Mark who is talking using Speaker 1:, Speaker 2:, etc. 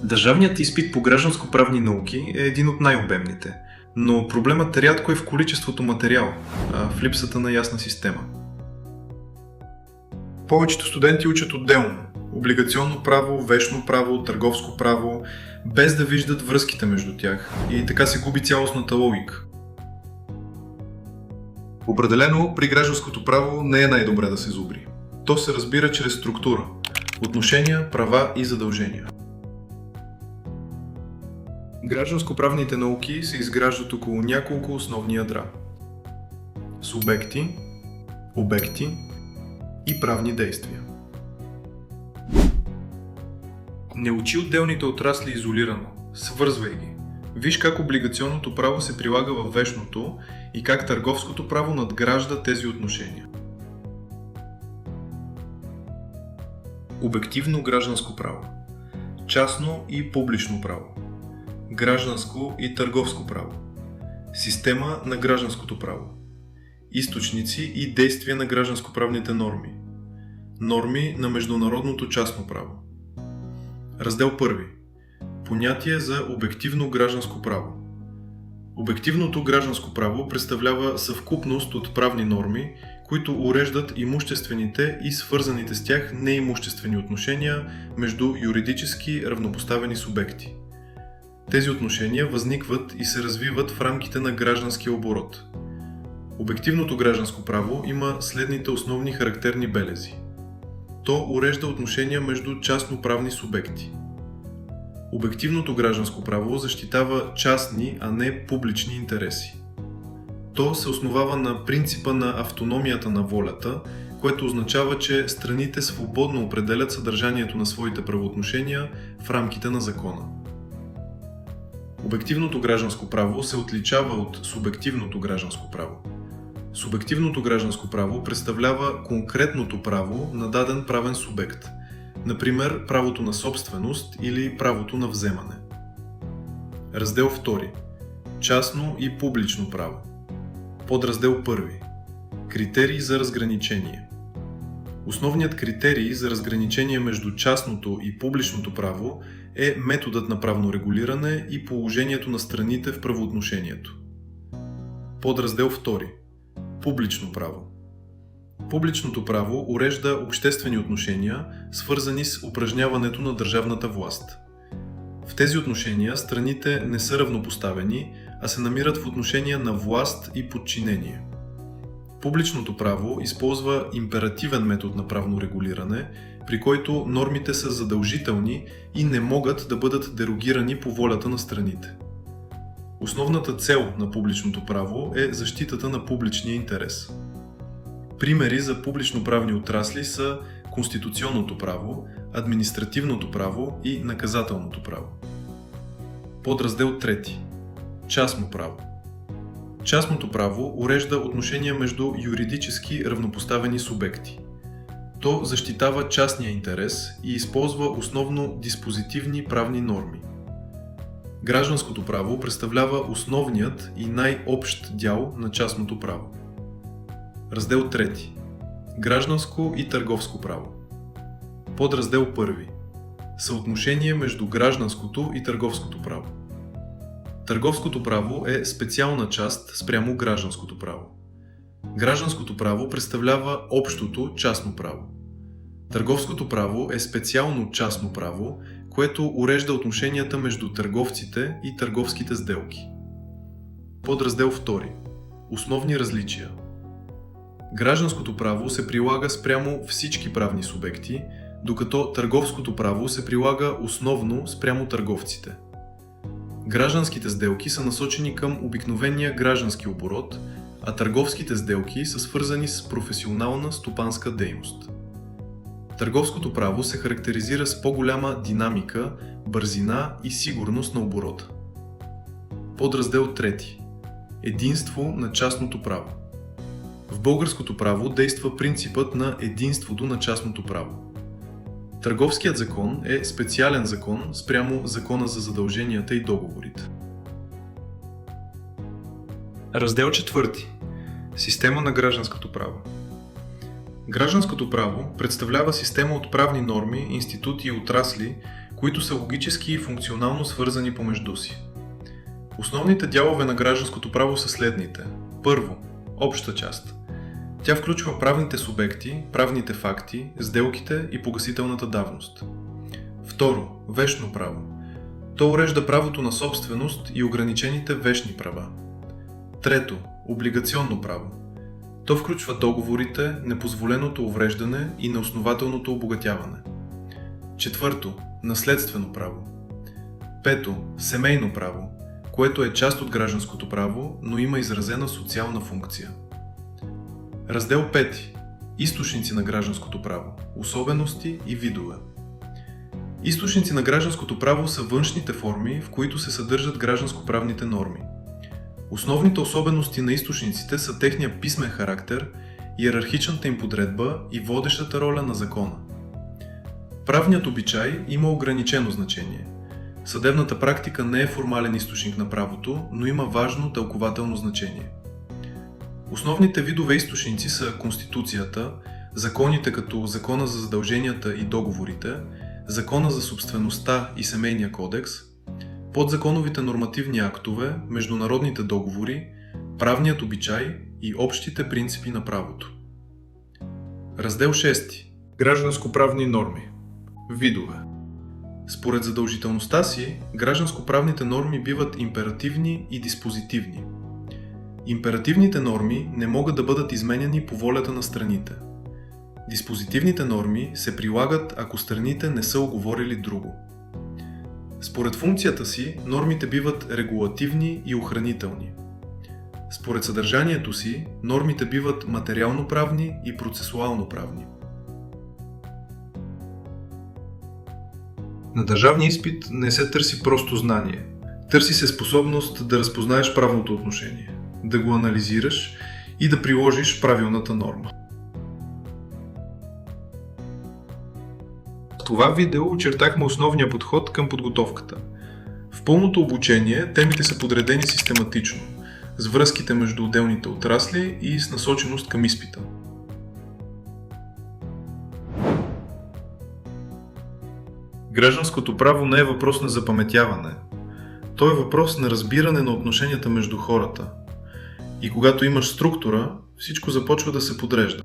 Speaker 1: Държавният изпит по гражданско-правни науки е един от най-обемните, но проблемът рядко е в количеството материал, а в липсата на ясна система. Повечето студенти учат отделно – облигационно право, вещно право, търговско право, без да виждат връзките между тях и така се губи цялостната логика. Определено при гражданското право не е най-добре да се зубри. То се разбира чрез структура – отношения, права и задължения. Гражданско-правните науки се изграждат около няколко основни ядра – субекти, обекти и правни действия. Не учи отделните отрасли изолирано, свързвай ги. Виж как облигационното право се прилага във вещното и как търговското право надгражда тези отношения. Обективно гражданско право, частно и публично право, гражданско и търговско право, система на гражданското право, източници и действия на гражданско-правните норми, норми на международното частно право. Раздел 1. Понятие за обективно гражданско право. Обективното гражданско право представлява съвкупност от правни норми, които уреждат имуществените и свързаните с тях неимуществени отношения между юридически равнопоставени субекти. Тези отношения възникват и се развиват в рамките на гражданския оборот. Обективното гражданско право има следните основни характерни белези. То урежда отношения между частноправни субекти. Обективното гражданско право защитава частни, а не публични интереси. То се основава на принципа на автономията на волята, което означава, че страните свободно определят съдържанието на своите правоотношения в рамките на закона. Обективното гражданско право се отличава от субективното гражданско право. Субективното гражданско право представлява конкретното право на даден правен субект, например правото на собственост или правото на вземане. Раздел 2. Частно и публично право. Подраздел 1. Критерии за разграничение. Основният критерий за разграничение между частното и публичното право е методът на правно регулиране и положението на страните в правоотношението. Подраздел 2. Публично право. Публичното право урежда обществени отношения, свързани с упражняването на държавната власт. В тези отношения страните не са равнопоставени, а се намират в отношения на власт и подчинение. Публичното право използва императивен метод на правно регулиране, при който нормите са задължителни и не могат да бъдат дерогирани по волята на страните. Основната цел на публичното право е защитата на публичния интерес. Примери за публично-правни отрасли са конституционното право, административното право и наказателното право. Подраздел 3. Частно право. Частното право урежда отношения между юридически равнопоставени субекти. То защитава частния интерес и използва основно диспозитивни правни норми. Гражданското право представлява основният и най-общ дял на частното право. Раздел 3. Гражданско и търговско право. Подраздел 1. Съотношение между гражданското и търговското право. Търговското право е специална част спрямо гражданското право. Гражданското право представлява общото частно право. Търговското право е специално частно право, което урежда отношенията между търговците и търговските сделки. Подраздел 2. Основни различия. Гражданското право се прилага спрямо всички правни субекти, докато търговското право се прилага основно спрямо търговците. Гражданските сделки са насочени към обикновения граждански оборот, а търговските сделки са свързани с професионална стопанска дейност. Търговското право се характеризира с по-голяма динамика, бързина и сигурност на оборота. Подраздел 3. Единство на частното право. В българското право действа принципът на единството на частното право. Търговският закон е специален закон спрямо Закона за задълженията и договорите. Раздел 4. Система на гражданското право. Гражданското право представлява система от правни норми, институти и отрасли, които са логически и функционално свързани помежду си. Основните дялове на гражданското право са следните. Първо, обща част. Тя включва правните субекти, правните факти, сделките и погасителната давност. Второ, вещно право. То урежда правото на собственост и ограничените вещни права. Трето, облигационно право. То включва договорите, непозволеното увреждане и неоснователното обогатяване. Четвърто, наследствено право. Пето, семейно право, което е част от гражданското право, но има изразена социална функция. Раздел 5. Източници на гражданското право, особености и видове. Източници на гражданското право са външните форми, в които се съдържат гражданско-правните норми. Основните особености на източниците са техния писмен характер, иерархичната им подредба и водещата роля на закона. Правният обичай има ограничено значение. Съдебната практика не е формален източник на правото, но има важно тълкувателно значение. Основните видове източници са Конституцията, законите като Закона за задълженията и договорите, Закона за собствеността и Семейния кодекс, подзаконовите нормативни актове, международните договори, правният обичай и общите принципи на правото. Раздел 6. Гражданско-правни норми. Видове. Според задължителността си, гражданско-правните норми биват императивни и диспозитивни. Императивните норми не могат да бъдат изменяни по волята на страните. Диспозитивните норми се прилагат, ако страните не са уговорили друго. Според функцията си, нормите биват регулативни и охранителни. Според съдържанието си, нормите биват материално-правни и процесуално-правни. На държавния изпит не се търси просто знание. Търси се способност да разпознаеш правното отношение, да го анализираш и да приложиш правилната норма. В това видео очертахме основния подход към подготовката. В пълното обучение темите са подредени систематично, с връзките между отделните отрасли и с насоченост към изпита. Гражданското право не е въпрос на запаметяване. То е въпрос на разбиране на отношенията между хората. И когато имаш структура, всичко започва да се подрежда.